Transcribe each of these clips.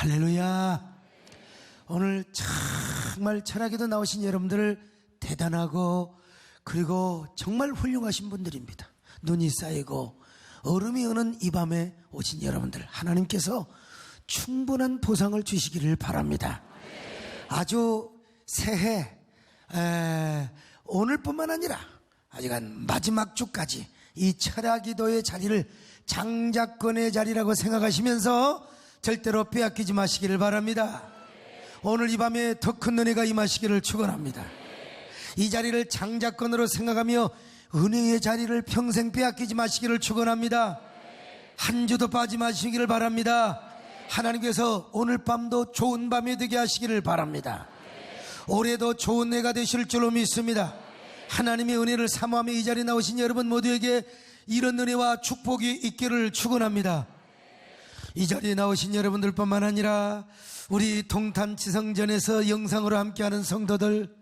할렐루야. 오늘 정말 철학에도 나오신 여러분들 대단하고 그리고 정말 훌륭하신 분들입니다. 눈이 쌓이고 얼음이 오는 이 밤에 오신 여러분들, 하나님께서 충분한 보상을 주시기를 바랍니다. 아주 새해 오늘뿐만 아니라 아직은 마지막 주까지 이 철야기도의 자리를 장자권의 자리라고 생각하시면서 절대로 빼앗기지 마시기를 바랍니다. 오늘 이 밤에 더 큰 은혜가 임하시기를 축원합니다. 이 자리를 장자권으로 생각하며 은혜의 자리를 평생 빼앗기지 마시기를 축원합니다. 한 주도 빠지 마시기를 바랍니다. 하나님께서 오늘 밤도 좋은 밤이 되게 하시기를 바랍니다. 올해도 좋은 해가 되실 줄로 믿습니다. 하나님의 은혜를 사모하며 이 자리에 나오신 여러분 모두에게 이런 은혜와 축복이 있기를 축원합니다. 이 자리에 나오신 여러분들뿐만 아니라 우리 동탄지성전에서 영상으로 함께하는 성도들,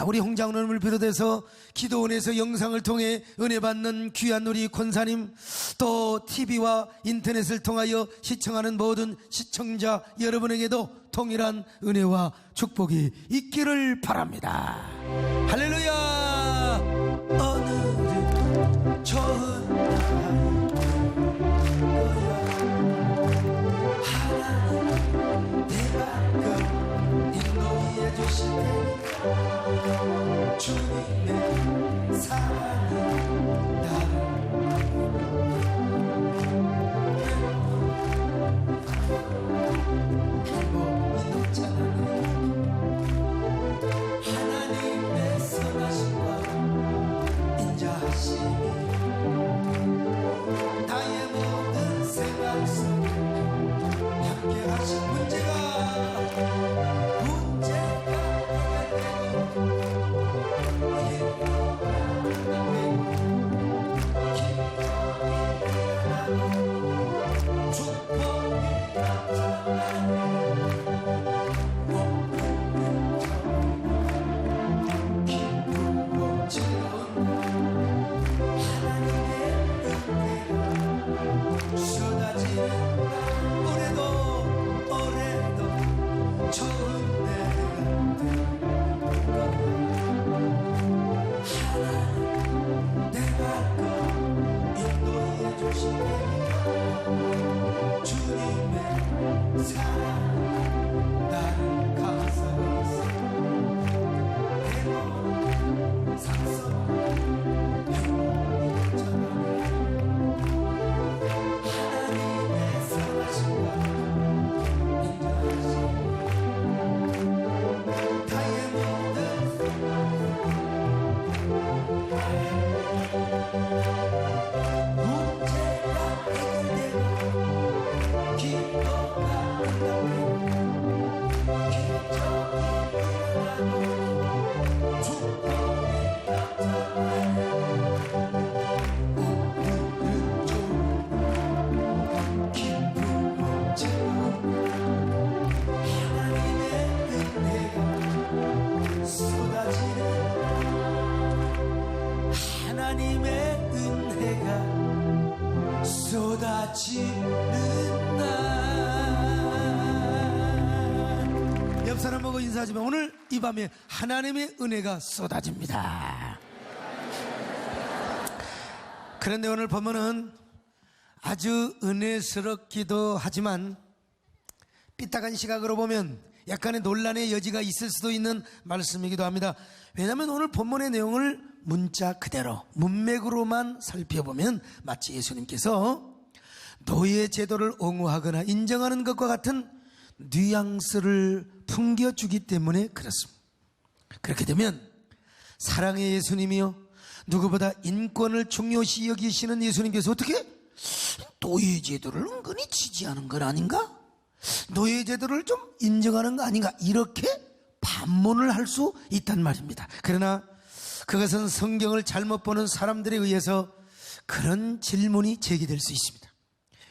우리 홍장로님을 비롯해서 기도원에서 영상을 통해 은혜 받는 귀한 우리 권사님, 또 TV와 인터넷을 통하여 시청하는 모든 시청자 여러분에게도 동일한 은혜와 축복이 있기를 바랍니다. 할렐루야. 오늘은 좋은 주님의 사랑은 행복이 넘쳐나네. 하나님의 선하심과 인자하심이 나의 모든 생활 속에 함께하신 문제가 옆 사람 보고 인사하지만 오늘 이 밤에 하나님의 은혜가 쏟아집니다. 그런데 오늘 본문은 아주 은혜스럽기도 하지만 삐딱한 시각으로 보면 약간의 논란의 여지가 있을 수도 있는 말씀이기도 합니다. 왜냐하면 오늘 본문의 내용을 문자 그대로 문맥으로만 살펴보면 마치 예수님께서 노예 제도를 옹호하거나 인정하는 것과 같은 뉘앙스를 풍겨주기 때문에 그렇습니다. 그렇게 되면 사랑의 예수님이요, 누구보다 인권을 중요시 여기시는 예수님께서 어떻게 노예 제도를 은근히 지지하는 건 아닌가? 노예 제도를 좀 인정하는 거 아닌가? 이렇게 반문을 할 수 있단 말입니다. 그러나 그것은 성경을 잘못 보는 사람들에 의해서 그런 질문이 제기될 수 있습니다.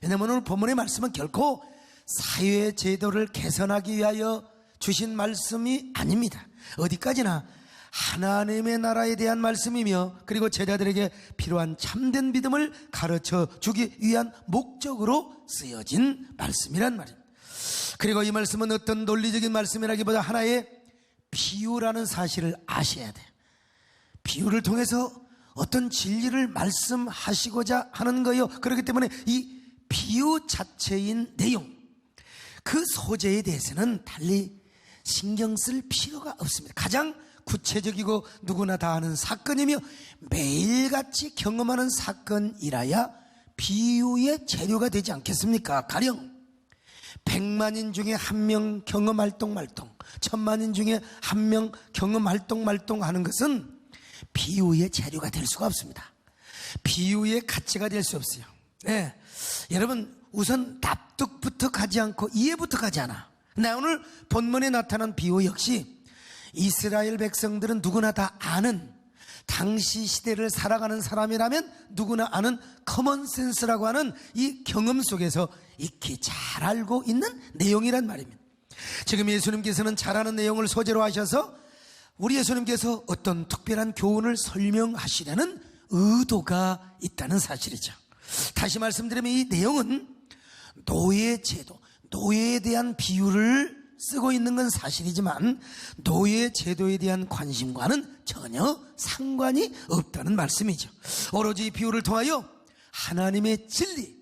왜냐하면 오늘 본문의 말씀은 결코 사회 제도를 개선하기 위하여 주신 말씀이 아닙니다. 어디까지나 하나님의 나라에 대한 말씀이며 그리고 제자들에게 필요한 참된 믿음을 가르쳐 주기 위한 목적으로 쓰여진 말씀이란 말입니다. 그리고 이 말씀은 어떤 논리적인 말씀이라기보다 하나의 비유라는 사실을 아셔야 돼요. 비유를 통해서 어떤 진리를 말씀하시고자 하는 거예요. 그렇기 때문에 이 비유 자체인 내용, 그 소재에 대해서는 달리 신경 쓸 필요가 없습니다. 가장 구체적이고 누구나 다 아는 사건이며 매일같이 경험하는 사건이라야 비유의 재료가 되지 않겠습니까? 가령 100만인 중에 1명 경험활동 말동, 1000만인 중에 1명 경험활동 말동 하는 것은 비유의 재료가 될 수가 없습니다. 비유의 가치가 될 수 없어요. 네. 여러분, 우선 납득부터 가지 않고 이해부터 가지 않아. 네, 오늘 본문에 나타난 비유 역시 이스라엘 백성들은 누구나 다 아는, 당시 시대를 살아가는 사람이라면 누구나 아는 커먼센스라고 하는 이 경험 속에서 익히 잘 알고 있는 내용이란 말입니다. 지금 예수님께서는 잘 아는 내용을 소재로 하셔서 우리 예수님께서 어떤 특별한 교훈을 설명하시려는 의도가 있다는 사실이죠. 다시 말씀드리면 이 내용은 노예 제도, 노예에 대한 비유를 쓰고 있는 건 사실이지만 노예 제도에 대한 관심과는 전혀 상관이 없다는 말씀이죠. 오로지 이 비유를 통하여 하나님의 진리,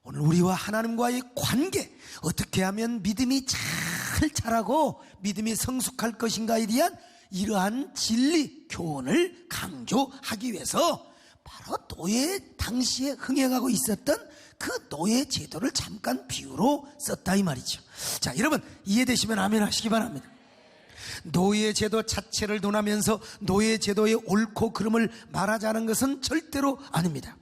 오늘 우리와 하나님과의 관계, 어떻게 하면 믿음이 잘 자라고 믿음이 성숙할 것인가에 대한 이러한 진리 교훈을 강조하기 위해서 바로 노예 당시에 흥행하고 있었던 그 노예 제도를 잠깐 비유로 썼다 이 말이죠. 자, 여러분 이해되시면 아멘 하시기 바랍니다. 노예 제도 자체를 논하면서 노예 제도의 옳고 그름을 말하자는 것은 절대로 아닙니다.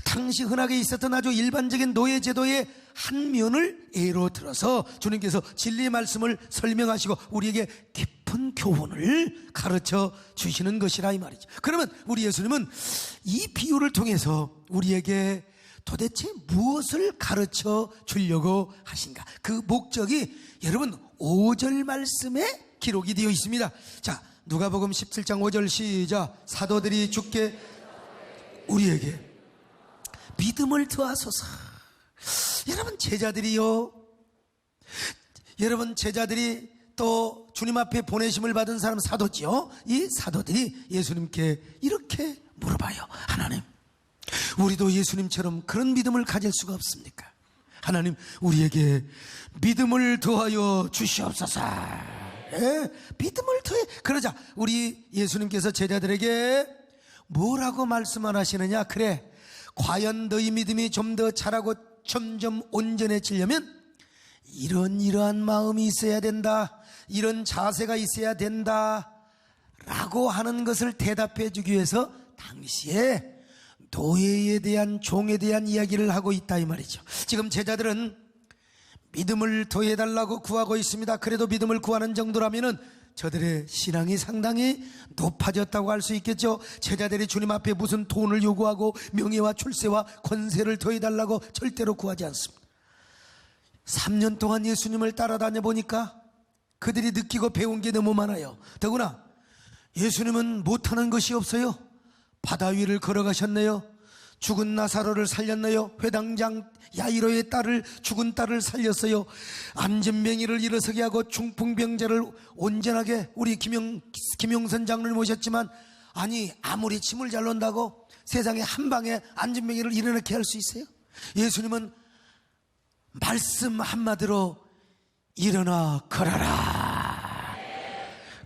당시 흔하게 있었던 아주 일반적인 노예 제도의 한 면을 예로 들어서 주님께서 진리의 말씀을 설명하시고 우리에게 깊은 교훈을 가르쳐 주시는 것이라 이 말이죠. 그러면 우리 예수님은 이 비유를 통해서 우리에게 도대체 무엇을 가르쳐 주려고 하신가? 그 목적이 여러분 5절 말씀에 기록이 되어 있습니다. 자, 누가복음 17장 5절 시작. 사도들이 주께 우리에게 믿음을 더하소서. 여러분 제자들이요, 여러분 제자들이 또 주님 앞에 보내심을 받은 사람 사도지요. 이 사도들이 예수님께 이렇게 물어봐요. 하나님, 우리도 예수님처럼 그런 믿음을 가질 수가 없습니까? 하나님, 우리에게 믿음을 더하여 주시옵소서. 예, 믿음을 더해. 그러자 우리 예수님께서 제자들에게 뭐라고 말씀을 하시느냐? 그래, 과연 너희 믿음이 좀 더 자라고 점점 온전해지려면 이러한 마음이 있어야 된다, 이런 자세가 있어야 된다 라고 하는 것을 대답해 주기 위해서 당시에 노예에 대한, 종에 대한 이야기를 하고 있다 이 말이죠. 지금 제자들은 믿음을 더해달라고 구하고 있습니다. 그래도 믿음을 구하는 정도라면은 저들의 신앙이 상당히 높아졌다고 할 수 있겠죠. 제자들이 주님 앞에 무슨 돈을 요구하고 명예와 출세와 권세를 더해달라고 절대로 구하지 않습니다. 3년 동안 예수님을 따라다녀 보니까 그들이 느끼고 배운 게 너무 많아요. 더구나 예수님은 못하는 것이 없어요. 바다 위를 걸어가셨네요. 죽은 나사로를 살렸네요. 회당장 야이로의 딸을, 죽은 딸을 살렸어요. 안전병이를 일어서게 하고 중풍병자를 온전하게, 우리 김용선 장로를 모셨지만 아니 아무리 침을 잘 논다고 세상에 한 방에 안전병이를 일어나게 할 수 있어요? 예수님은 말씀 한마디로 일어나 걸어라.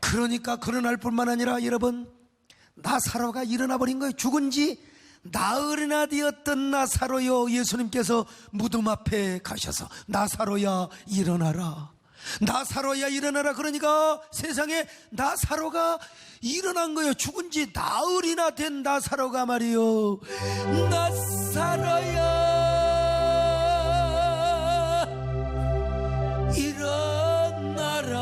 그러니까 걸어날 뿐만 아니라 여러분, 나사로가 일어나 버린 거예요. 죽은 지 나흘이나 되었던 나사로요, 예수님께서 무덤 앞에 가셔서 나사로야 일어나라, 나사로야 일어나라. 그러니까 세상에 나사로가 일어난 거예요. 죽은 지 나흘이나 된 나사로가 말이요, 나사로야 일어나라,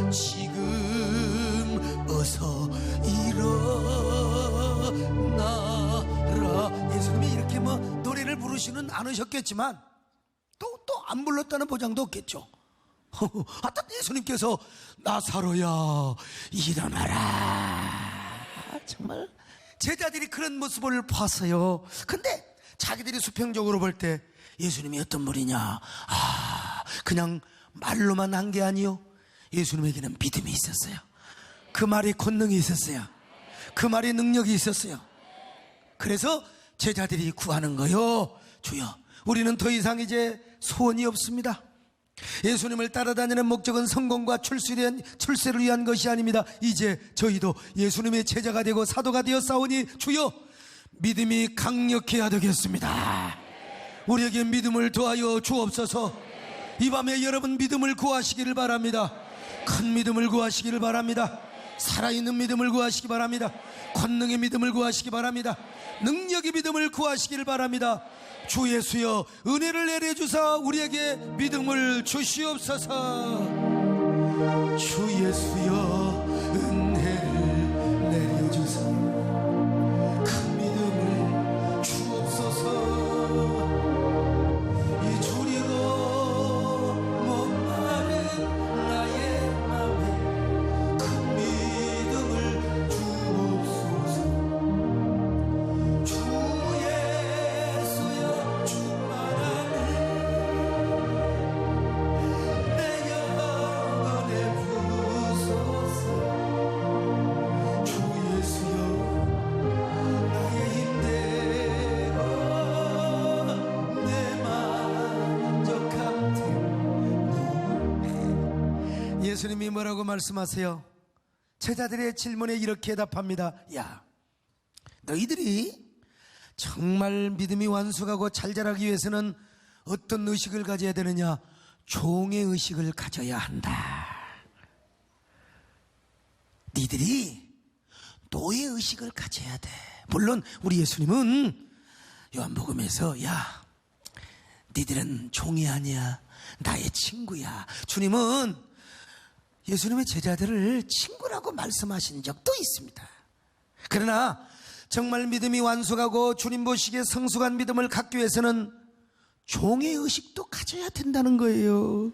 지금 어서 일어나라. 예수님이 이렇게 뭐 노래를 부르시는 않으셨겠지만 또 안 불렀다는 보장도 없겠죠. 하여튼 예수님께서 나사로야 일어나라. 정말 제자들이 그런 모습을 봤어요. 근데 자기들이 수평적으로 볼 때 예수님이 어떤 분이냐? 그냥 말로만 한 게 아니요, 예수님에게는 믿음이 있었어요. 그 말이 권능이 있었어요. 그 말이 능력이 있었어요. 그래서 제자들이 구하는 거요, 주여, 우리는 더 이상 이제 소원이 없습니다. 예수님을 따라다니는 목적은 성공과 출세를 위한 것이 아닙니다. 이제 저희도 예수님의 제자가 되고 사도가 되어 싸우니 주여, 믿음이 강력해야 되겠습니다. 우리에게 믿음을 더하여 주옵소서. 이 밤에 여러분 믿음을 구하시기를 바랍니다. 큰 믿음을 구하시기를 바랍니다. 살아있는 믿음을 구하시기 바랍니다. 권능의 믿음을 구하시기 바랍니다. 능력의 믿음을 구하시기를 바랍니다. 주 예수여, 은혜를 내려주사 우리에게 믿음을 주시옵소서. 주 예수여, 은혜를 내려주사 큰 믿음을 주옵소서. 이 주리로 목마른 나의 맘에 큰 믿음을 주옵소서. 주 예수여, 충만하네 내 영혼에 부소서. 주 예수여, 나의 힘대로 내 만족함 때문에. 예수님이 뭐라고 말씀하세요? 제자들의 질문에 이렇게 답합니다. 야, 너희들이 정말 믿음이 완숙하고 잘 자라기 위해서는 어떤 의식을 가져야 되느냐? 종의 의식을 가져야 한다. 니들이 노예 의식을 가져야 돼. 물론 우리 예수님은 요한복음에서 야, 니들은 종이 아니야, 나의 친구야. 주님은 예수님의 제자들을 친구라고 말씀하신 적도 있습니다. 그러나 정말 믿음이 완숙하고 주님 보시기에 성숙한 믿음을 갖기 위해서는 종의 의식도 가져야 된다는 거예요.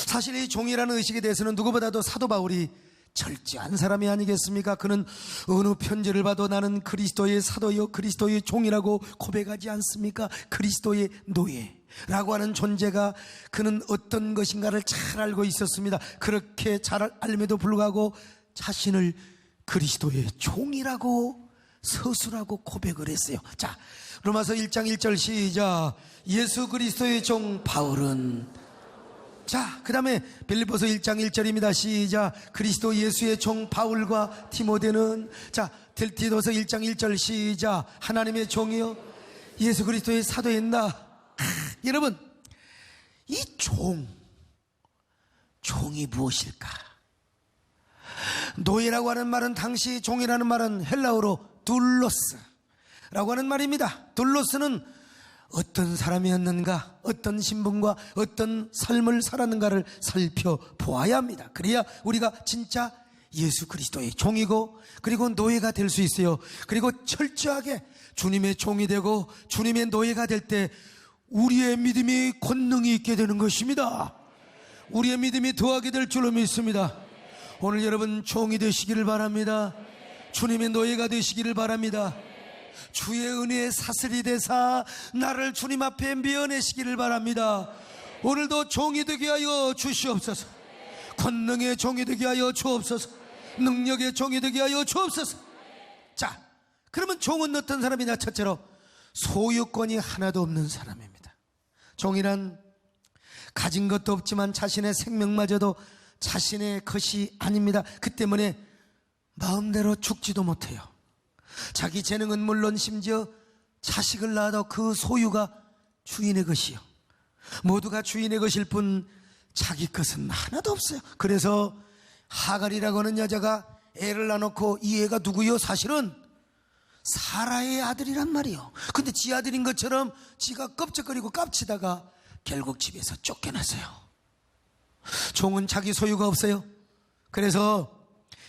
사실 이 종이라는 의식에 대해서는 누구보다도 사도 바울이 철저한 사람이 아니겠습니까? 그는 어느 편지를 봐도 나는 그리스도의 사도요 그리스도의 종이라고 고백하지 않습니까? 그리스도의 노예라고 하는 존재가 그는 어떤 것인가를 잘 알고 있었습니다. 그렇게 잘 알면도 불구하고 자신을 그리스도의 종이라고 서술하고 고백을 했어요. 자, 로마서 1장 1절 시작. 예수 그리스도의 종 바울은, 자, 그 다음에 빌립보서 1장 1절입니다. 시작. 그리스도 예수의 종 바울과 티모데는, 자, 디도서 1장 1절 시작. 하나님의 종이요 예수 그리스도의 사도였나. 여러분, 이 종이 무엇일까? 노예라고 하는 말은, 당시 종이라는 말은 헬라어로 둘로스라고 하는 말입니다. 둘로스는 어떤 사람이었는가, 어떤 신분과 어떤 삶을 살았는가를 살펴보아야 합니다. 그래야 우리가 진짜 예수 그리스도의 종이고 그리고 노예가 될 수 있어요. 그리고 철저하게 주님의 종이 되고 주님의 노예가 될 때 우리의 믿음이 권능이 있게 되는 것입니다. 우리의 믿음이 더하게 될 줄로 믿습니다. 오늘 여러분 종이 되시기를 바랍니다. 주님의 노예가 되시기를 바랍니다. 주의 은혜의 사슬이 되사 나를 주님 앞에 메어내시기를 바랍니다. 오늘도 종이 되게 하여 주시옵소서. 권능의 종이 되게 하여 주옵소서. 능력의 종이 되게 하여 주옵소서. 자, 그러면 종은 어떤 사람이냐? 첫째로 소유권이 하나도 없는 사람입니다. 종이란 가진 것도 없지만 자신의 생명마저도 자신의 것이 아닙니다. 그 때문에 마음대로 죽지도 못해요. 자기 재능은 물론 심지어 자식을 낳아도 그 소유가 주인의 것이요, 모두가 주인의 것일 뿐 자기 것은 하나도 없어요. 그래서 하갈이라고 하는 여자가 애를 낳아놓고, 이 애가 누구요? 사실은 사라의 아들이란 말이요. 근데 지 아들인 것처럼 지가 껍적거리고 깝치다가 결국 집에서 쫓겨났어요. 종은 자기 소유가 없어요. 그래서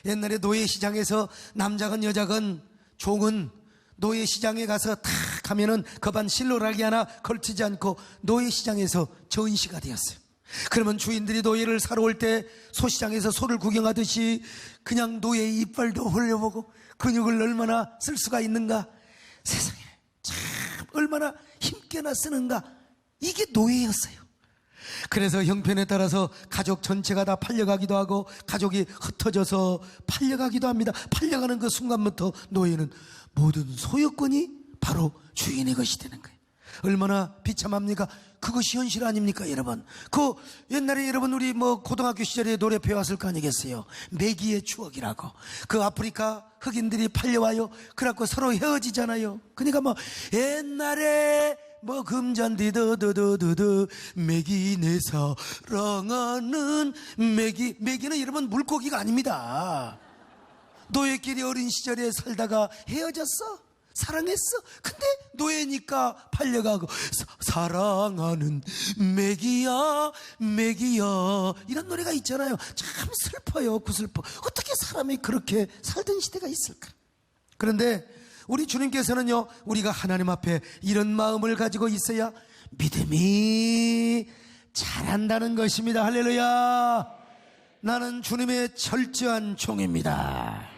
옛날에 노예시장에서 남자건 여자건 종은 노예시장에 가서 탁 하면은 거반 실로라기 하나 걸치지 않고 노예시장에서 전시가 되었어요. 그러면 주인들이 노예를 사러 올 때 소시장에서 소를 구경하듯이 그냥 노예의 이빨도 흘려보고 근육을 얼마나 쓸 수가 있는가, 세상에 참 얼마나 힘께나 쓰는가, 이게 노예였어요. 그래서 형편에 따라서 가족 전체가 다 팔려가기도 하고 가족이 흩어져서 팔려가기도 합니다. 팔려가는 그 순간부터 노예는 모든 소유권이 바로 주인의 것이 되는 거예요. 얼마나 비참합니까? 그것이 현실 아닙니까, 여러분? 그 옛날에 여러분 우리 고등학교 시절에 노래 배웠을 거 아니겠어요? 매기의 추억이라고. 그 아프리카 흑인들이 팔려와요. 그래갖고 서로 헤어지잖아요. 그러니까 옛날에 금잔디 더더더더더 매기 내 사랑하는 매기는 여러분 물고기가 아닙니다. 노예끼리 어린 시절에 살다가 헤어졌어. 사랑했어. 근데 노예니까 팔려가고 사랑하는 매기야 매기야 이런 노래가 있잖아요. 참 슬퍼요. 구슬퍼. 어떻게 사람이 그렇게 살던 시대가 있을까? 그런데 우리 주님께서는요, 우리가 하나님 앞에 이런 마음을 가지고 있어야 믿음이 자란다는 것입니다. 할렐루야. 나는 주님의 철저한 종입니다.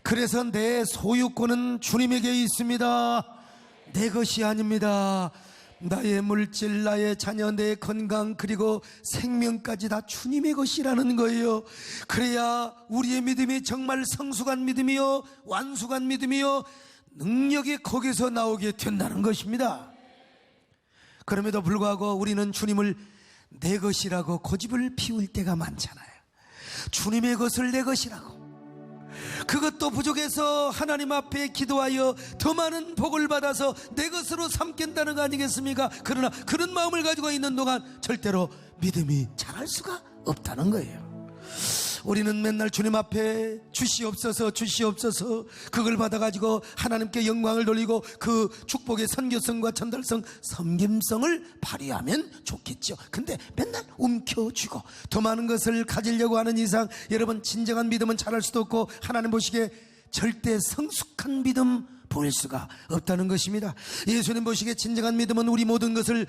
그래서 내 소유권은 주님에게 있습니다. 내 것이 아닙니다. 나의 물질, 나의 자녀, 내 건강, 그리고 생명까지 다 주님의 것이라는 거예요. 그래야 우리의 믿음이 정말 성숙한 믿음이요, 완숙한 믿음이요, 능력이 거기서 나오게 된다는 것입니다. 그럼에도 불구하고 우리는 주님을 내 것이라고 고집을 피울 때가 많잖아요. 주님의 것을 내 것이라고. 그것도 부족해서 하나님 앞에 기도하여 더 많은 복을 받아서 내 것으로 삼겠다는 거 아니겠습니까? 그러나 그런 마음을 가지고 있는 동안 절대로 믿음이 자랄 수가 없다는 거예요. 우리는 맨날 주님 앞에 주시옵소서 주시옵소서 그걸 받아가지고 하나님께 영광을 돌리고 그 축복의 선교성과 전달성, 섬김성을 발휘하면 좋겠죠. 근데 맨날 움켜쥐고 더 많은 것을 가지려고 하는 이상 여러분 진정한 믿음은 자랄 수도 없고 하나님 보시기에 절대 성숙한 믿음 보일 수가 없다는 것입니다. 예수님 보시기에 진정한 믿음은 우리 모든 것을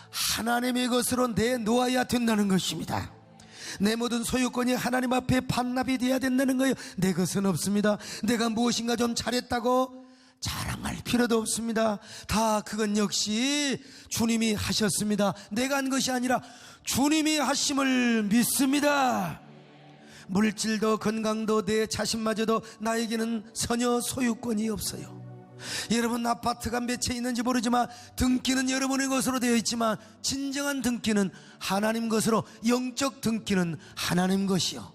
하나님의 것으로 내놓아야 된다는 것입니다. 내 모든 소유권이 하나님 앞에 반납이 돼야 된다는 거예요. 내 것은 없습니다. 내가 무엇인가 좀 잘했다고 자랑할 필요도 없습니다. 다 그건 역시 주님이 하셨습니다. 내가 한 것이 아니라 주님이 하심을 믿습니다. 물질도 건강도 내 자신마저도 나에게는 전혀 소유권이 없어요. 여러분 아파트가 몇 채 있는지 모르지만 등기는 여러분의 것으로 되어 있지만 진정한 등기는 하나님 것으로, 영적 등기는 하나님 것이요,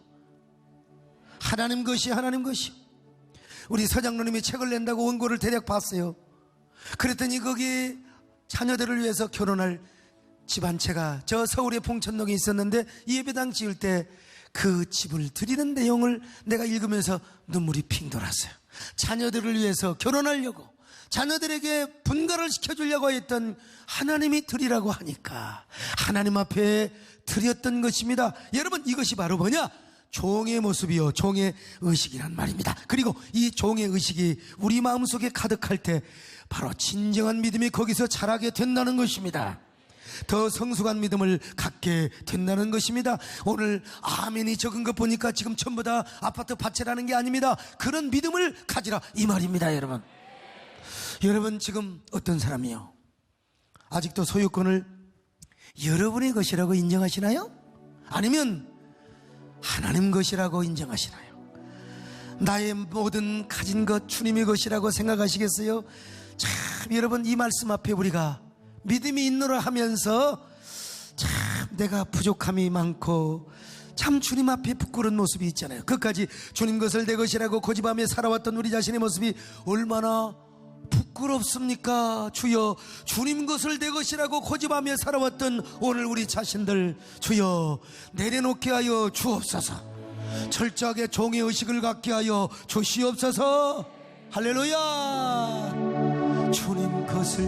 하나님 것이 하나님 것이요. 우리 서장로님이 책을 낸다고 원고를 대략 봤어요. 그랬더니 거기 자녀들을 위해서 결혼할 집 한 채가 저 서울의 봉천동에 있었는데 예배당 지을 때 그 집을 드리는 내용을 내가 읽으면서 눈물이 핑 돌았어요. 자녀들을 위해서 결혼하려고 자녀들에게 분가를 시켜주려고 했던 하나님이 드리라고 하니까 하나님 앞에 드렸던 것입니다. 여러분 이것이 바로 뭐냐? 종의 모습이요, 종의 의식이란 말입니다. 그리고 이 종의 의식이 우리 마음속에 가득할 때 바로 진정한 믿음이 거기서 자라게 된다는 것입니다. 더 성숙한 믿음을 갖게 된다는 것입니다. 오늘 아멘이 적은 것 보니까 지금 전부 다 아파트 밭이라는 게 아닙니다. 그런 믿음을 가지라 이 말입니다. 여러분 지금 어떤 사람이요? 아직도 소유권을 여러분의 것이라고 인정하시나요? 아니면 하나님 것이라고 인정하시나요? 나의 모든 가진 것 주님의 것이라고 생각하시겠어요? 참 여러분 이 말씀 앞에 우리가 믿음이 있노라 하면서 참 내가 부족함이 많고 참 주님 앞에 부끄러운 모습이 있잖아요. 끝까지 주님 것을 내 것이라고 고집하며 살아왔던 우리 자신의 모습이 얼마나 부끄럽습니까? 주여, 주님 것을 내 것이라고 고집하며 살아왔던 오늘 우리 자신들 주여 내려놓게 하여 주옵소서. 철저하게 종의 의식을 갖게 하여 주시옵소서. 할렐루야. 주님 것을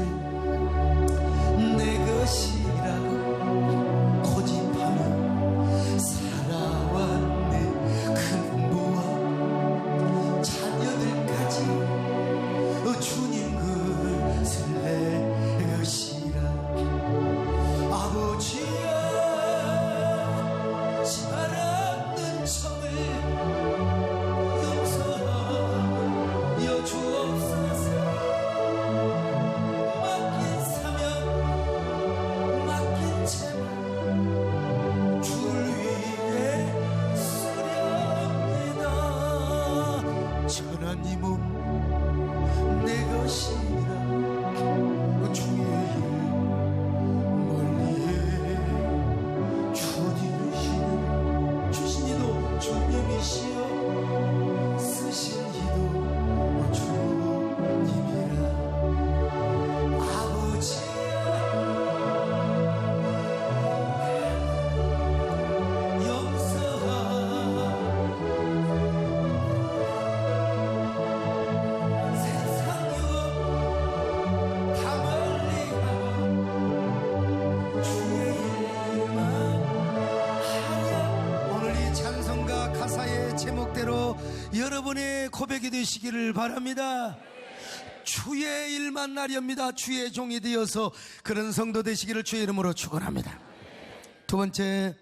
내 것이라고 고집하며 살아왔네. 그 부모와 자녀들까지 주님 것을 내 것이라. 아버지여 살았는 성을 용서하여 주옵소서. 여러분의 고백이 되시기를 바랍니다. 주의 일만 나렵니다. 주의 종이 되어서 그런 성도 되시기를 주의 이름으로 축원합니다. 두 번째,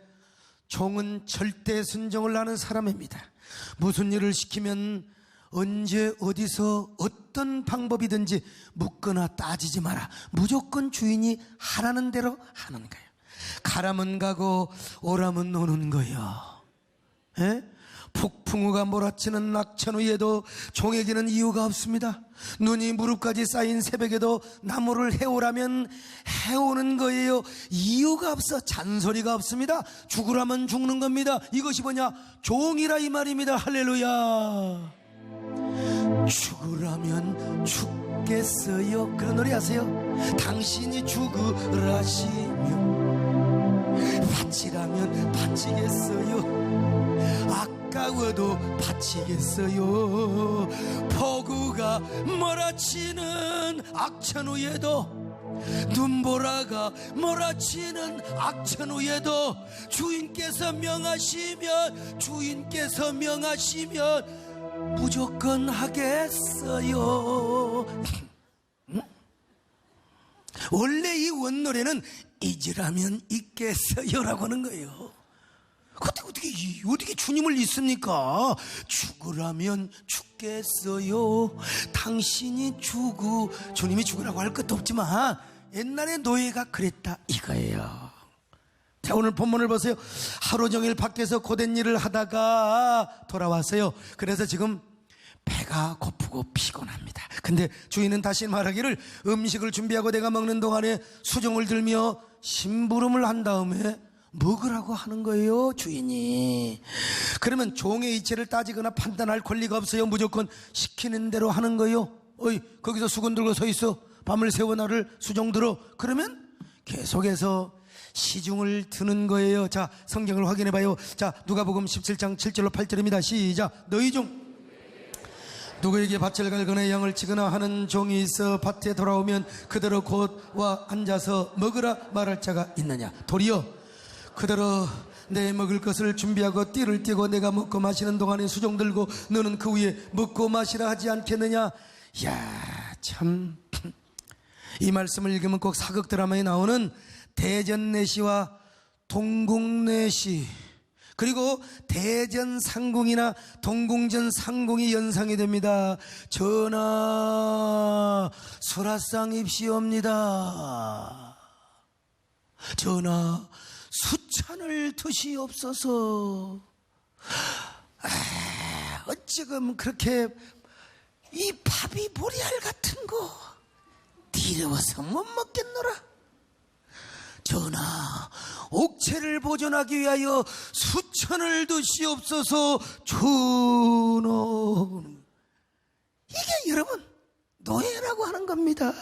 종은 절대 순종을 하는 사람입니다. 무슨 일을 시키면 언제 어디서 어떤 방법이든지 묻거나 따지지 마라. 무조건 주인이 하라는 대로 하는 거예요. 가라면 가고 오라면 오는 거예요. 예? 폭풍우가 몰아치는 낙천 위에도 종에게는 이유가 없습니다. 눈이 무릎까지 쌓인 새벽에도 나무를 해오라면 해오는 거예요. 이유가 없어. 잔소리가 없습니다. 죽으라면 죽는 겁니다. 이것이 뭐냐? 종이라 이 말입니다. 할렐루야. 죽으라면 죽겠어요. 그런 노래 아세요? 당신이 죽으라시면 바치라면 바치겠어요. 아까워도 바치겠어요. 폭우가 몰아치는 악천 후에도, 눈보라가 몰아치는 악천 후에도 주인께서 명하시면 무조건 하겠어요. 원래 이 원노래는 잊으라면 잊겠어요라고 하는 거예요. 어떻게 주님을 잊습니까? 죽으라면 죽겠어요. 당신이 주님이 죽으라고 할 것도 없지만 옛날에 노예가 그랬다 이거예요. 자, 오늘 본문을 보세요. 하루 종일 밖에서 고된 일을 하다가 돌아왔어요. 그래서 지금 배가 고프고 피곤합니다. 근데 주인은 다시 말하기를 음식을 준비하고 내가 먹는 동안에 수종을 들며 심부름을 한 다음에 먹으라고 하는 거예요, 주인이. 그러면 종의 이치를 따지거나 판단할 권리가 없어요. 무조건 시키는 대로 하는 거예요. 어이, 거기서 수건 들고 서 있어. 밤을 새워 나를 수종 들어. 그러면 계속해서 시중을 드는 거예요. 자, 성경을 확인해 봐요. 자, 누가복음 17장 7절로 8절입니다. 시작. 너희 중 누구에게 밭을 갈거나 양을 치거나 하는 종이 있어 밭에 돌아오면 그대로 곧 와 앉아서 먹으라 말할 자가 있느냐? 도리어 그대로 내 먹을 것을 준비하고 띠를 띠고 내가 먹고 마시는 동안에 수종 들고 너는 그 위에 먹고 마시라 하지 않겠느냐? 야, 참, 이 말씀을 읽으면 꼭 사극 드라마에 나오는 대전내시와 동궁내시, 그리고 대전상궁이나 동궁전 상궁이 연상이 됩니다. 전하, 설화상 입시옵니다. 전하, 수찬을 드시옵소서. 어찌금 그렇게 이 밥이 보리알 같은 거 디려워서 못 먹겠노라. 전하, 옥체를 보존하기 위하여 수천을 드시옵소서. 전하, 이게 여러분 노예라고 하는 겁니다.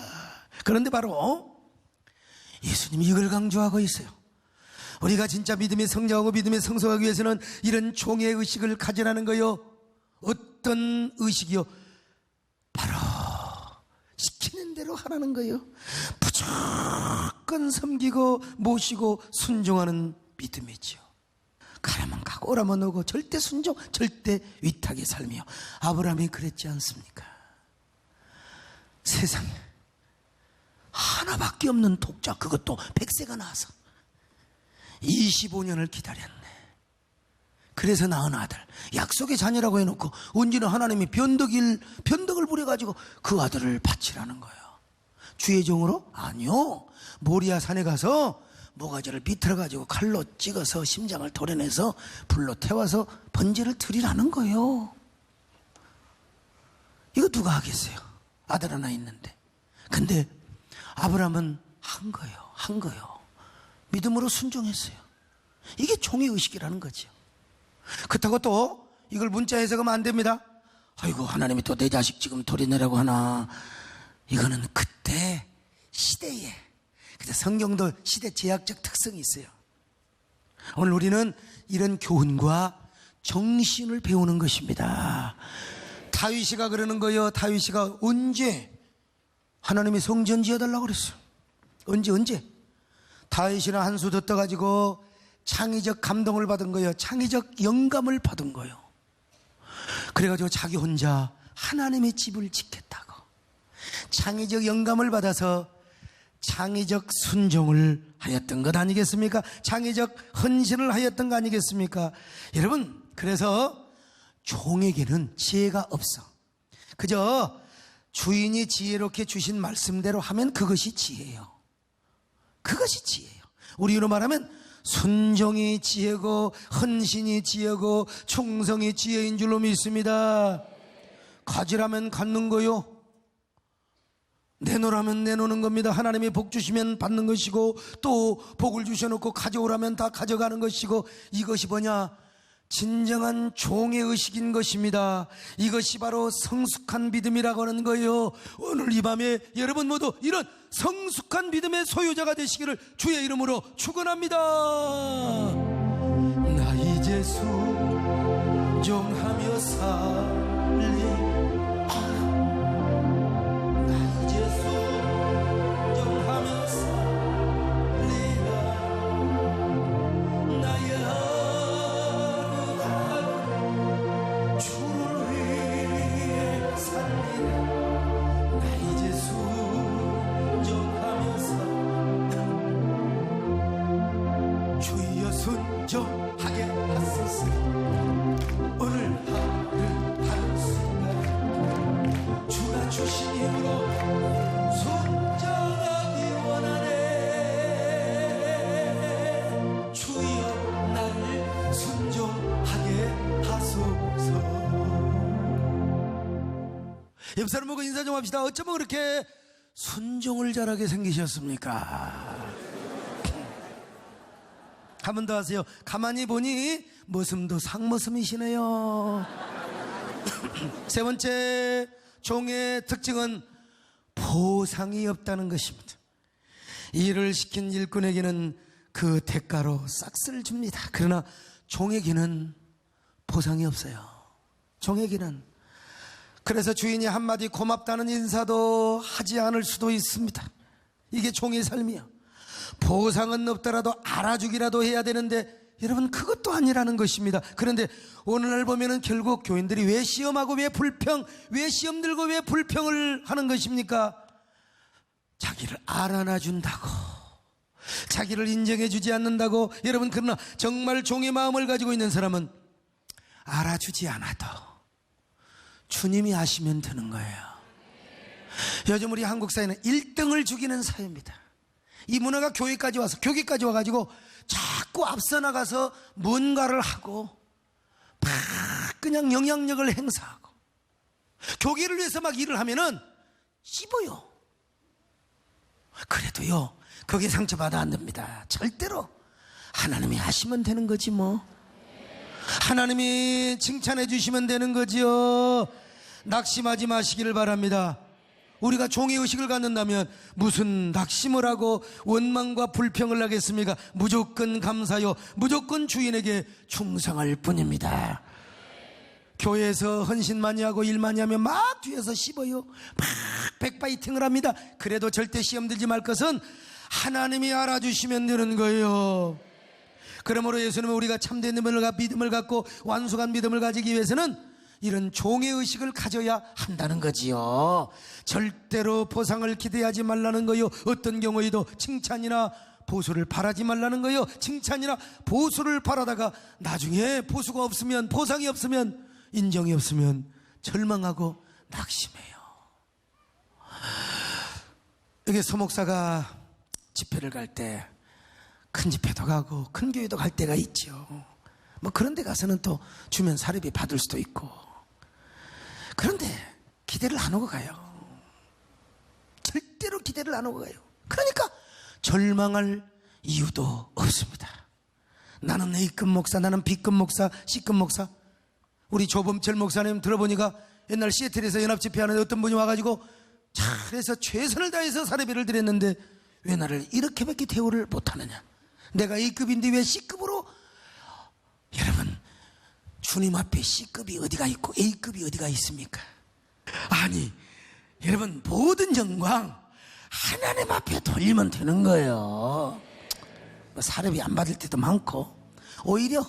그런데 바로 예수님이 이걸 강조하고 있어요. 우리가 진짜 믿음의 성장하고 믿음의 성숙하기 위해서는 이런 종의 의식을 가지라는 거요. 어떤 의식이요? 바로 시키는 대로 하라는 거예요. 무조건 섬기고 모시고 순종하는 믿음이죠. 가라면 가고 오라면 오고 절대 순종, 절대 위탁의 삶이요. 아브라함이 그랬지 않습니까? 세상에 하나밖에 없는 독자, 그것도 100세가 나와서 25년을 기다렸네. 그래서 낳은 아들, 약속의 자녀라고 해놓고 언제는 하나님이 변덕을 부려가지고 그 아들을 바치라는 거예요. 주의 종으로? 아니요. 모리아 산에 가서 모가지를 비틀어가지고 칼로 찍어서 심장을 도려내서 불로 태워서 번제를 드리라는 거예요. 이거 누가 하겠어요? 아들 하나 있는데. 근데 아브라함은 한 거예요. 믿음으로 순종했어요. 이게 종의 의식이라는 거죠. 그렇다고 또 이걸 문자 해석하면 안 됩니다. 아이고, 하나님이 또 내 자식 지금 도려내라고 하나. 이거는 그때 시대에, 그래서 성경도 시대 제약적 특성이 있어요. 오늘 우리는 이런 교훈과 정신을 배우는 것입니다. 다윗이가 그러는 거예요. 다윗이가 언제 하나님이 성전 지어달라고 그랬어요. 언제 다윗이나 한 수 더 떠가지고 창의적 감동을 받은 거예요. 창의적 영감을 받은 거예요. 그래가지고 자기 혼자 하나님의 집을 짓겠다고 창의적 영감을 받아서 창의적 순종을 하였던 것 아니겠습니까? 창의적 헌신을 하였던 거 아니겠습니까? 여러분, 그래서 종에게는 지혜가 없어. 그저 주인이 지혜롭게 주신 말씀대로 하면 그것이 지혜예요. 그것이 지혜예요. 우리로 말하면 순종이 지혜고 헌신이 지혜고 충성이 지혜인 줄로 믿습니다. 가지라면 갖는 거요, 내놓으라면 내놓는 겁니다. 하나님이 복 주시면 받는 것이고 또 복을 주셔놓고 가져오라면 다 가져가는 것이고, 이것이 뭐냐? 진정한 종의 의식인 것입니다. 이것이 바로 성숙한 믿음이라고 하는 거예요. 오늘 이 밤에 여러분 모두 이런 성숙한 믿음의 소유자가 되시기를 주의 이름으로 축원합니다. 나 이제 순종하며 살리, 나 이제 순종하며 살리라. 나의 하루하루 주를 위해 살리라. 나 이제 순종하며 살리라. 주여 순종하게 하소서. 오늘 하루 순간 주가 주신 힘으로 순종하기 원하네. 주여 나를 순종하게 하소서. 옆 사람하고 인사 좀 합시다. 어쩌면 그렇게 순종을 잘하게 생기셨습니까? 한 번 더 하세요. 가만히 보니 머슴도 상머슴이시네요. 세 번째 종의 특징은 보상이 없다는 것입니다. 일을 시킨 일꾼에게는 그 대가로 싹스를 줍니다. 그러나 종에게는 보상이 없어요. 종에게는. 그래서 주인이 한마디 고맙다는 인사도 하지 않을 수도 있습니다. 이게 종의 삶이야. 보상은 없더라도 알아주기라도 해야 되는데 여러분, 그것도 아니라는 것입니다. 그런데 오늘날 보면은 결국 교인들이 왜 시험하고 왜 불평, 왜 시험 들고 왜 불평을 하는 것입니까? 자기를 알아놔 준다고, 자기를 인정해 주지 않는다고. 여러분, 그러나 정말 종의 마음을 가지고 있는 사람은 알아주지 않아도 주님이 아시면 되는 거예요. 요즘 우리 한국 사회는 1등을 죽이는 사회입니다. 이 문화가 교회까지 와서, 교계까지 와가지고 자꾸 앞서 나가서 뭔가를 하고 막 그냥 영향력을 행사하고 교계를 위해서 막 일을 하면은 씹어요. 그래도요, 거기에 상처받아 안 됩니다. 절대로. 하나님이 하시면 되는 거지 뭐. 하나님이 칭찬해 주시면 되는 거지요. 낙심하지 마시기를 바랍니다. 우리가 종의 의식을 갖는다면 무슨 낙심을 하고 원망과 불평을 하겠습니까? 무조건 감사요, 무조건 주인에게 충성할 뿐입니다. 교회에서 헌신 많이 하고 일 많이 하면 막 뒤에서 씹어요. 막 백바이팅을 합니다. 그래도 절대 시험 들지 말 것은 하나님이 알아주시면 되는 거예요. 그러므로 예수님은 우리가 참된 믿음을 갖고 완숙한 믿음을 가지기 위해서는 이런 종의 의식을 가져야 한다는 거지요. 절대로 보상을 기대하지 말라는 거요. 어떤 경우에도 칭찬이나 보수를 바라지 말라는 거요. 칭찬이나 보수를 바라다가 나중에 보수가 없으면, 보상이 없으면, 인정이 없으면 절망하고 낙심해요. 여기 서목사가 집회를 갈 때 큰 집회도 가고 큰 교회도 갈 때가 있죠. 뭐 그런 데 가서는 또 주면 사례비 받을 수도 있고. 그런데 기대를 안 하고 가요. 절대로 기대를 안 하고 가요. 그러니까 절망할 이유도 없습니다. 나는 A급 목사, 나는 B급 목사, C급 목사. 우리 조범철 목사님 들어보니까 옛날 시애틀에서 연합집회하는데 어떤 분이 와가지고 잘해서 최선을 다해서 사례비를 드렸는데 왜 나를 이렇게밖에 대우를 못하느냐. 내가 A급인데 왜 C급으로. 여러분, 주님 앞에 C급이 어디가 있고 A급이 어디가 있습니까? 아니, 여러분, 모든 영광 하나님 앞에 돌리면 되는 거예요. 사례비 안 받을 때도 많고, 오히려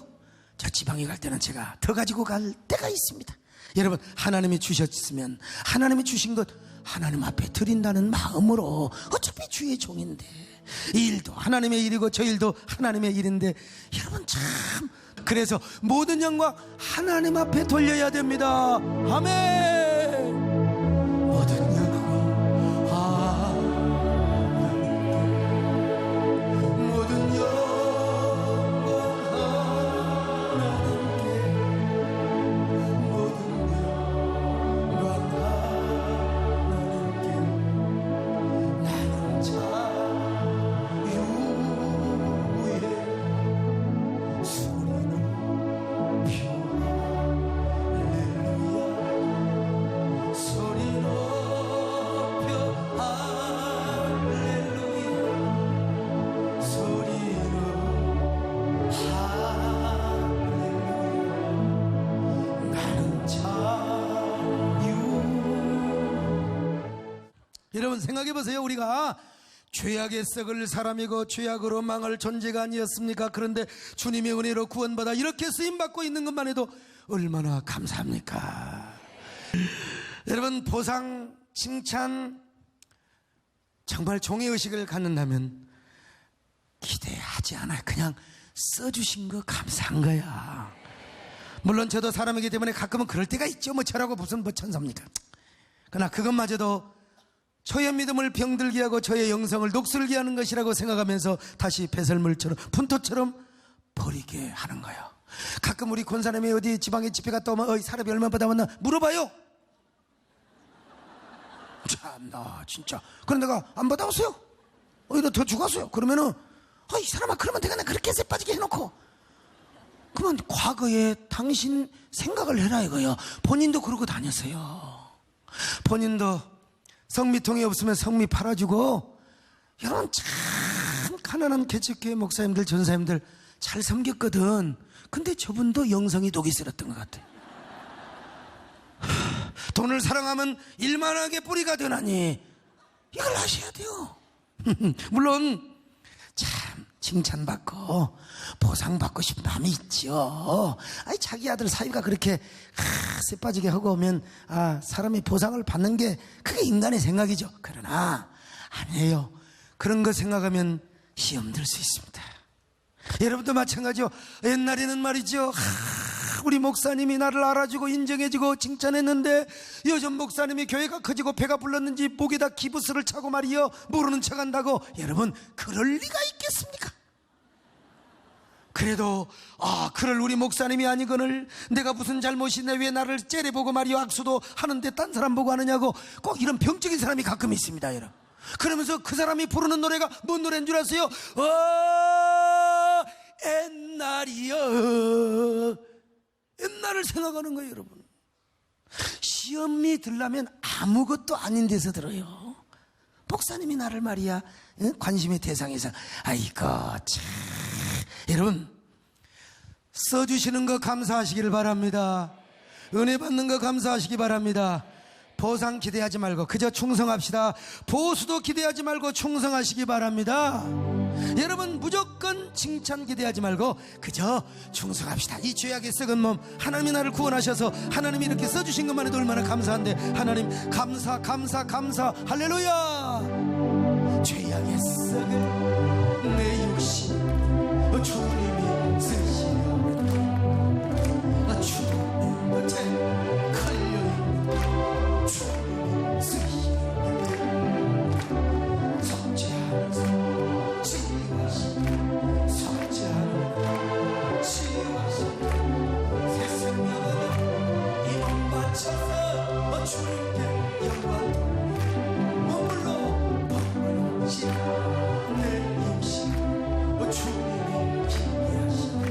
저 지방에 갈 때는 제가 더 가지고 갈 때가 있습니다. 여러분, 하나님이 주셨으면 하나님이 주신 것 하나님 앞에 드린다는 마음으로, 어차피 주의 종인데, 이 일도 하나님의 일이고 저 일도 하나님의 일인데, 여러분 참, 그래서 모든 영광 하나님 앞에 돌려야 됩니다. 아멘. 모든 영광 모든 영광 하나님께, 모든 영광 하나님께. 나는 자유의 소리는 할렐루야, 소리 높여 할렐루야, 소리로 할렐루야. 나는 자유. 여러분 생각해 보세요. 우리가 죄악의 썩을 사람이고 죄악으로 망할 존재가 아니었습니까? 그런데 주님의 은혜로 구원받아 이렇게 쓰임받고 있는 것만 해도 얼마나 감사합니까? 여러분, 보상, 칭찬, 정말 종의의식을 갖는다면 기대하지 않아요. 그냥 써주신 거 감사한 거야. 물론 저도 사람이기 때문에 가끔은 그럴 때가 있죠. 뭐 저라고 무슨 뭐 천사입니까? 그러나 그것마저도 저의 믿음을 병들게 하고 저의 영성을 녹슬게 하는 것이라고 생각하면서 다시 배설물처럼, 분토처럼 버리게 하는 거예요. 가끔 우리 권사님이 어디 지방에 집회 갔다 오면 사람이 얼마 받아왔나 물어봐요. 참나 진짜. 그런데 내가 안 받아왔어요. 오히려 더 주갔어요. 그러면은 이 사람아, 그러면 내가 그렇게 새 빠지게 해놓고, 그러면 과거에 당신 생각을 해라 이거예요. 본인도 그러고 다녔어요. 본인도 성미통이 없으면 성미 팔아주고, 여러분 참 가난한 개척교회 목사님들, 전사님들 잘 섬겼거든. 근데 저분도 영성이 독이 슬었던 것 같아요. 돈을 사랑하면 일만하게 뿌리가 되나니, 이걸 아셔야 돼요. 물론 참 칭찬받고 보상받고 싶은 마음이 있죠. 자기 아들 사위가 그렇게 새 빠지게 하고 오면 사람이 보상을 받는 게 그게 인간의 생각이죠. 그러나 아니에요. 그런 거 생각하면 시험 들 수 있습니다. 여러분도 마찬가지요. 옛날에는 말이죠, 우리 목사님이 나를 알아주고 인정해주고 칭찬했는데, 요즘 목사님이 교회가 커지고 배가 불렀는지 목에다 기부스를 차고 말이요, 모르는 척한다고. 여러분, 그럴 리가 있겠습니까? 그래도 그럴 우리 목사님이 아니거늘 내가 무슨 잘못이네, 왜 나를 째려보고 말이요, 악수도 하는데 딴 사람 보고 하느냐고, 꼭 이런 병적인 사람이 가끔 있습니다. 여러분, 그러면서 그 사람이 부르는 노래가 뭔 노래인 줄 아세요? 옛날이여. 옛날을 생각하는 거예요. 여러분, 시험이 들려면 아무것도 아닌 데서 들어요. 목사님이 나를 말이야, 관심의 대상에서. 아이고 참. 여러분, 써주시는 거 감사하시기를 바랍니다. 은혜 받는 거 감사하시기 바랍니다. 보상 기대하지 말고 그저 충성합시다. 보수도 기대하지 말고 충성하시기 바랍니다. 여러분, 무조건 칭찬 기대하지 말고 그저 충성합시다. 이 죄악의 썩은 몸, 하나님이 나를 구원하셔서 하나님이 이렇게 써주신 것만 해도 얼마나 감사한데, 하나님 감사 감사 감사 할렐루야. 죄악의 썩은 내 육신 주님이 쓰시옵니다. 주님의 제 걸려있는 주님이 쓰시옵니다. 성취하면서 치유하시고, 성취하면서 치유하시고, 새 생명으로 이몸 바쳐서 주님께 영광 돌리고, 머물러 머물러시는 내 육신 주님이 기대하시네.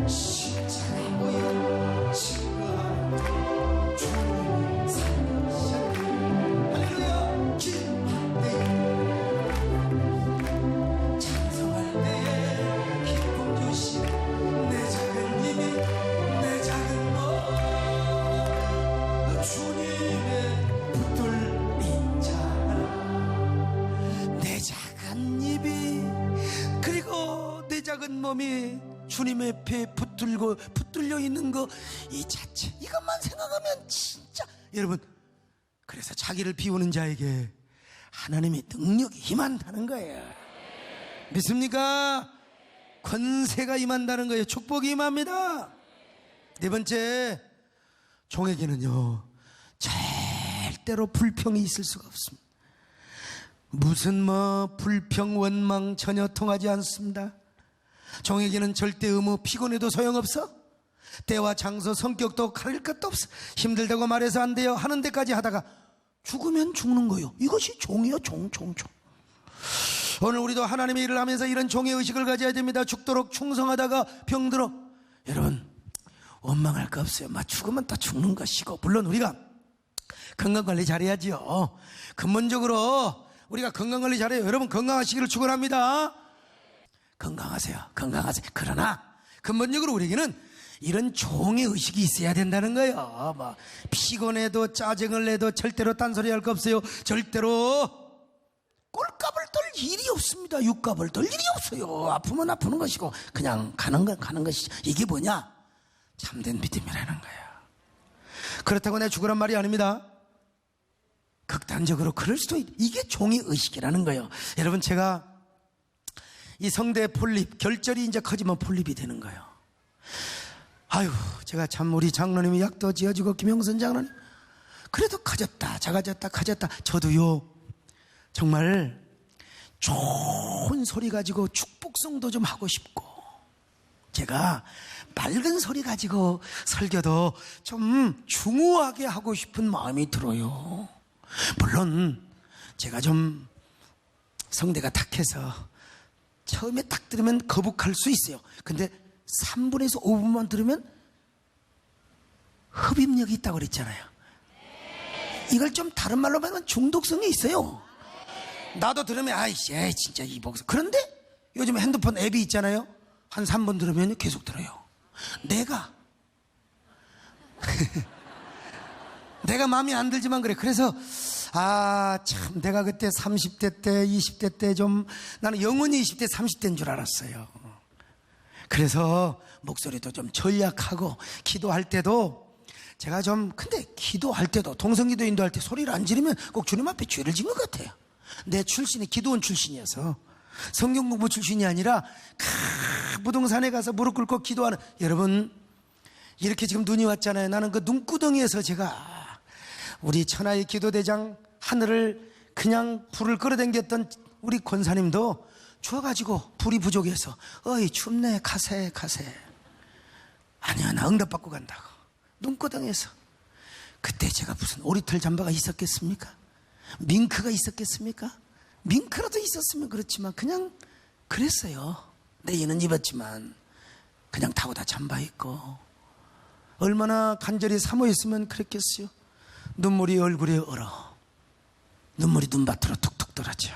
십자가보여 증거하여 주님이 살리시네. 할렐루야. 기뻐할 때에, 찬송할 때에 기쁨 주신 내 작은 힘이, 내 작은 몸, 주님의 붙들 있잖아. 내 작은 입이, 그리고 내 작은 몸이 주님의 배에 붙들려 있는 거 이 자체, 이것만 생각하면 진짜 여러분, 그래서 자기를 비우는 자에게 하나님의 능력이 임한다는 거예요. 믿습니까? 권세가 임한다는 거예요. 축복이 임합니다. 네 번째, 종에게는요 절대로 불평이 있을 수가 없습니다. 무슨 불평 원망 전혀 통하지 않습니다. 종에게는 절대 의무, 피곤해도 소용없어, 때와 장소 성격도 가릴 것도 없어, 힘들다고 말해서 안 돼요 하는 데까지 하다가 죽으면 죽는 거요. 이것이 종이요. 종. 오늘 우리도 하나님의 일을 하면서 이런 종의 의식을 가져야 됩니다. 죽도록 충성하다가 병들어, 여러분 원망할 거 없어요. 죽으면 또 죽는 것이고, 물론 우리가 건강관리 잘해야지요. 근본적으로 우리가 건강관리 잘해요. 여러분 건강하시기를 축원합니다. 건강하세요. 그러나 근본적으로 우리에게는 이런 종의 의식이 있어야 된다는 거예요. 피곤해도 짜증을 내도 절대로 딴소리 할 거 없어요. 절대로 꼴값을 떨 일이 없습니다. 육값을 떨 일이 없어요. 아프면 아프는 것이고 그냥 가는 것이죠. 이게 뭐냐? 참된 믿음이라는 거예요. 그렇다고 내가 죽으란 말이 아닙니다. 극단적으로 그럴 수도 이게 종의 의식이라는 거예요. 여러분, 제가 이 성대 폴립, 결절이 이제 커지면 폴립이 되는 거예요. 아유, 제가 참 우리 장로님이 약도 지어주고 김영선 장로님 그래도 커졌다 작아졌다 커졌다. 저도요 정말 좋은 소리 가지고 축복성도 좀 하고 싶고, 제가 맑은 소리 가지고 설교도 좀 중후하게 하고 싶은 마음이 들어요. 물론 제가 좀 성대가 탁해서 처음에 딱 들으면 거북할 수 있어요. 근데 3분에서 5분만 들으면 흡입력이 있다고 그랬잖아요. 이걸 좀 다른 말로 말하면 중독성이 있어요. 나도 들으면 아이씨 진짜 이 목소리. 그런데 요즘 핸드폰 앱이 있잖아요. 한 3번 들으면 계속 들어요. 내가 마음에 안 들지만 그래. 그래서 참 내가 그때 30대 때 20대 때 좀 나는 영원히 20대 30대인 줄 알았어요. 그래서 목소리도 좀 전략하고, 기도할 때도 제가 좀, 근데 기도할 때도 동성기도인도 할 때 소리를 안 지르면 꼭 주님 앞에 죄를 지은 것 같아요. 내 출신이 기도원 출신이어서 성경 공부 출신이 아니라 부동산에 가서 무릎 꿇고 기도하는, 여러분 이렇게 지금 눈이 왔잖아요. 나는 그 눈구덩이에서 제가 우리 천하의 기도대장 하늘을 그냥 불을 끌어당겼던 우리 권사님도 추워가지고 불이 부족해서 어이 춥네 가세 아니야 나 응답받고 간다고 눈구덩이에서. 그때 제가 무슨 오리털 잠바가 있었겠습니까? 밍크가 있었겠습니까? 밍크라도 있었으면 그렇지만 그냥 그랬어요. 내의는 입었지만 그냥 타고 다 잠바 입고. 얼마나 간절히 사모했으면 그랬겠어요. 눈물이 얼굴에 얼어 눈물이 눈밭으로 툭툭 떨어져.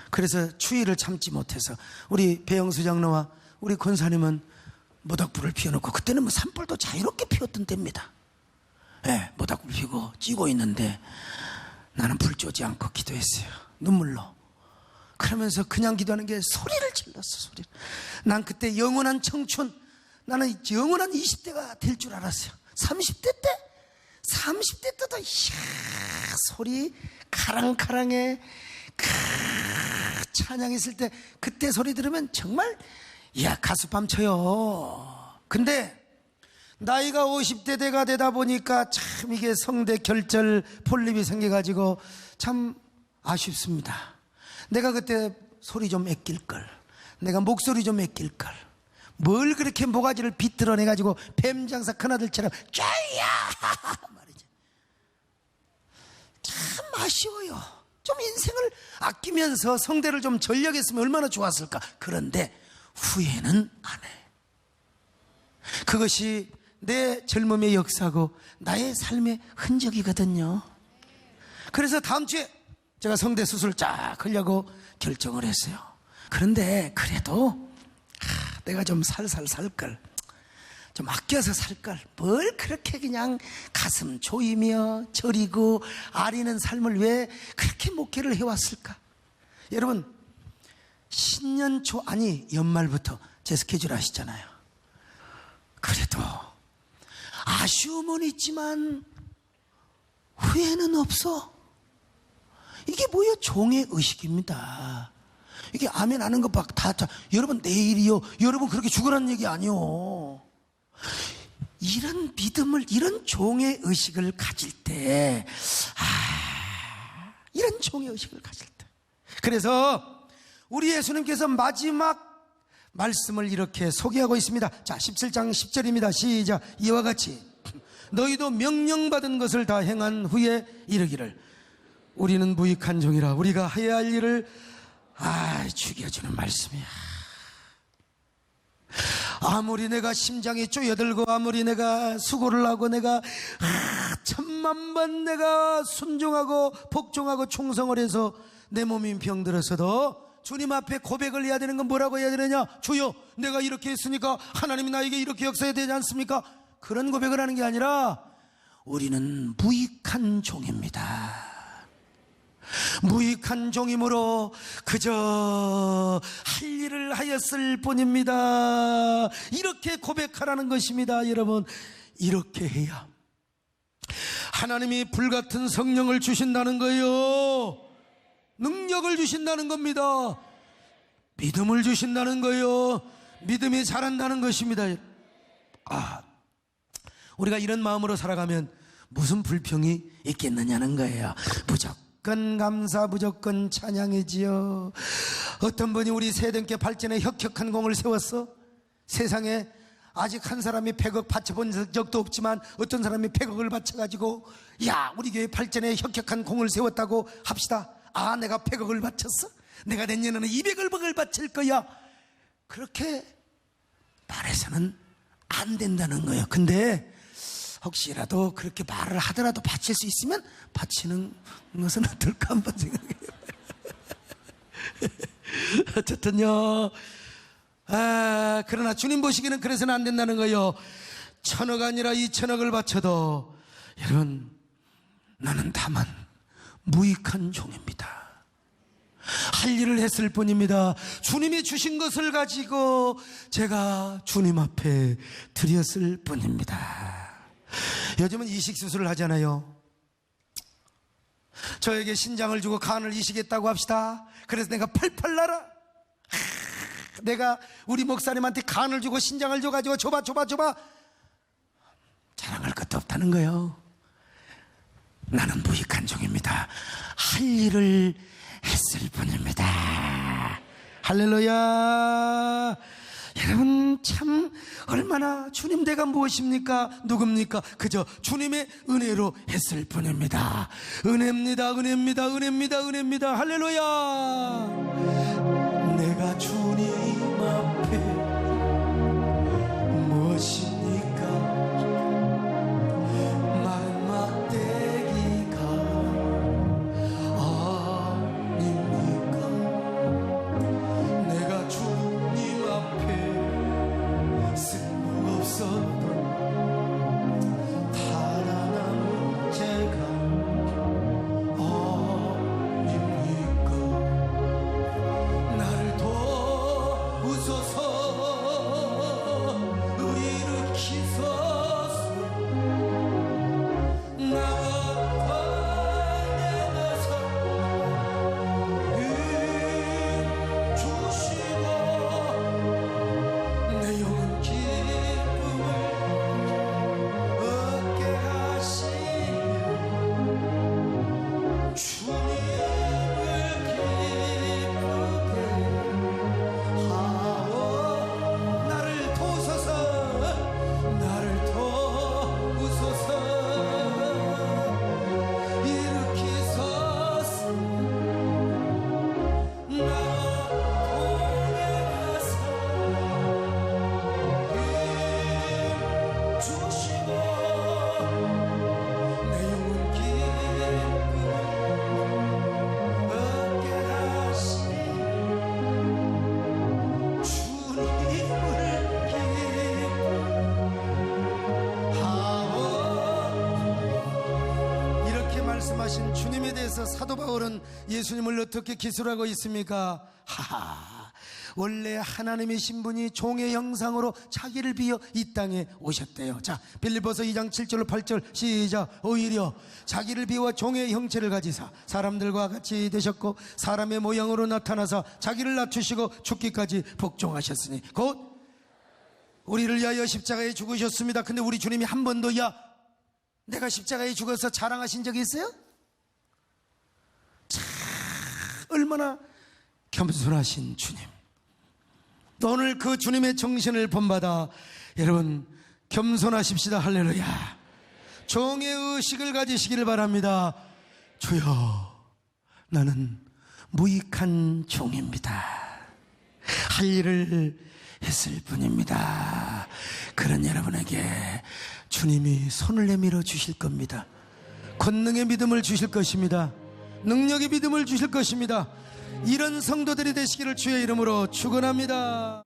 그래서 추위를 참지 못해서 우리 배영수 장로와 우리 권사님은 모닥불을 피워놓고, 그때는 산불도 자유롭게 피웠던 때입니다. 모닥불 피우고 찌고 있는데 나는 불 쬐지 않고 기도했어요. 눈물로. 그러면서 그냥 기도하는 게 소리를 질렀어. 소리를. 난 그때 영원한 청춘, 나는 영원한 20대가 될 줄 알았어요. 30대 때도 소리 카랑카랑해 찬양했을 때 그때 소리 들으면 정말 가슴 쳐요. 근데 나이가 50대 대가 되다 보니까 참 이게 성대 결절 폴립이 생겨가지고 참 아쉽습니다. 내가 그때 소리 좀 아낄걸, 내가 목소리 좀 아낄걸. 뭘 그렇게 모가지를 비틀어내가지고 뱀장사 큰아들처럼 쫙야 말이지. 참 아쉬워요. 좀 인생을 아끼면서 성대를 좀 전력했으면 얼마나 좋았을까. 그런데 후회는 안 해. 그것이 내 젊음의 역사고 나의 삶의 흔적이거든요. 그래서 다음 주에 제가 성대 수술 쫙 하려고 결정을 했어요. 그런데 그래도 내가 좀 살살 살걸, 좀 아껴서 살걸, 뭘 그렇게 그냥 가슴 조이며 저리고 아리는 삶을 왜 그렇게 목회를 해왔을까. 여러분 신년 초 연말부터 제 스케줄 아시잖아요. 그래도 아쉬움은 있지만 후회는 없어. 이게 뭐예요? 종의 의식입니다. 이게 아멘 하는 것 막 다 여러분 내일이요, 여러분 그렇게 죽으라는 얘기 아니요. 이런 믿음을, 이런 종의 의식을 가질 때, 이런 종의 의식을 가질 때, 그래서 우리 예수님께서 마지막 말씀을 이렇게 소개하고 있습니다. 자, 17장 10절입니다. 시작. 이와 같이 너희도 명령받은 것을 다 행한 후에 이르기를 우리는 무익한 종이라. 우리가 해야 할 일을 죽여주는 말씀이야. 아무리 내가 심장이 쪼여들고 아무리 내가 수고를 하고 내가 천만번 내가 순종하고 복종하고 충성을 해서 내 몸이 병들어서도 주님 앞에 고백을 해야 되는 건 뭐라고 해야 되느냐? 주여, 내가 이렇게 했으니까 하나님이 나에게 이렇게 역사해야 되지 않습니까? 그런 고백을 하는 게 아니라 우리는 무익한 종입니다. 무익한 종이므로 그저 할 일을 하였을 뿐입니다. 이렇게 고백하라는 것입니다. 여러분, 이렇게 해야 하나님이 불같은 성령을 주신다는 거예요. 능력을 주신다는 겁니다. 믿음을 주신다는 거예요. 믿음이 자란다는 것입니다. 우리가 이런 마음으로 살아가면 무슨 불평이 있겠느냐는 거예요. 무조건 감사, 무조건 찬양이지요. 어떤 분이 우리 세대께 발전에 혁혁한 공을 세웠어. 세상에 아직 한 사람이 100억 바쳐본 적도 없지만 어떤 사람이 100억을 바쳐가지고 야, 우리 교회 발전에 혁혁한 공을 세웠다고 합시다. 내가 100억을 바쳤어? 내가 내년에는 200억을 바칠 거야. 그렇게 말해서는 안 된다는 거예요. 근데 혹시라도 그렇게 말을 하더라도 바칠 수 있으면 바치는 것은 어떨까 한번 생각해요. 어쨌든요, 그러나 주님 보시기에는 그래서는 안 된다는 거예요. 1000억 아니라 2000억을 바쳐도 여러분, 나는 다만 무익한 종입니다. 할 일을 했을 뿐입니다. 주님이 주신 것을 가지고 제가 주님 앞에 드렸을 뿐입니다. 요즘은 이식수술을 하잖아요. 저에게 신장을 주고 간을 이식했다고 합시다. 그래서 내가 펄펄 날아. 내가 우리 목사님한테 간을 주고 신장을 줘가지고 줘봐. 자랑할 것도 없다는 거예요. 나는 무익한 종입니다. 할 일을 했을 뿐입니다. 할렐루야. 여러분, 참 얼마나 주님 대가 무엇입니까? 누굽니까? 그저 주님의 은혜로 했을 뿐입니다. 은혜입니다. 할렐루야. 내가 주님 앞에 무엇입니까? 말막대기가 아닙니까? 내가 주님 앞에 쓸모없었던 달아난 죄가 아닙니까? 나를 도우소서. 일으키소서. 나와 내가서 주시고 내 영혼 기쁨을 얻게 하시며 주님을 기쁘게 하오. 나를 도우소서. 나를 도우소서. 일으키소서. 나와 동행하사 주시고 내 영혼 기쁨을 얻게 하시니 주님을 기뻐하오. 이렇게 말씀하신 주님에 대해서 사도 바울은 예수님을 어떻게 기술하고 있습니까? 원래 하나님의 신분이 종의 형상으로 자기를 비어 이 땅에 오셨대요. 자, 빌립보서 2장 7절로 8절 시작. 오히려 자기를 비워 종의 형체를 가지사 사람들과 같이 되셨고 사람의 모양으로 나타나사 자기를 낮추시고 죽기까지 복종하셨으니 곧 우리를 위하여 십자가에 죽으셨습니다. 근데 우리 주님이 한 번도 야 내가 십자가에 죽어서 자랑하신 적이 있어요? 참 얼마나 겸손하신 주님. 오늘 그 주님의 정신을 본받아 여러분 겸손하십시다. 할렐루야. 종의 의식을 가지시기를 바랍니다. 주여, 나는 무익한 종입니다. 할 일을 했을 뿐입니다. 그런 여러분에게 주님이 손을 내밀어 주실 겁니다. 권능의 믿음을 주실 것입니다. 능력의 믿음을 주실 것입니다. 이런 성도들이 되시기를 주의 이름으로 축원합니다.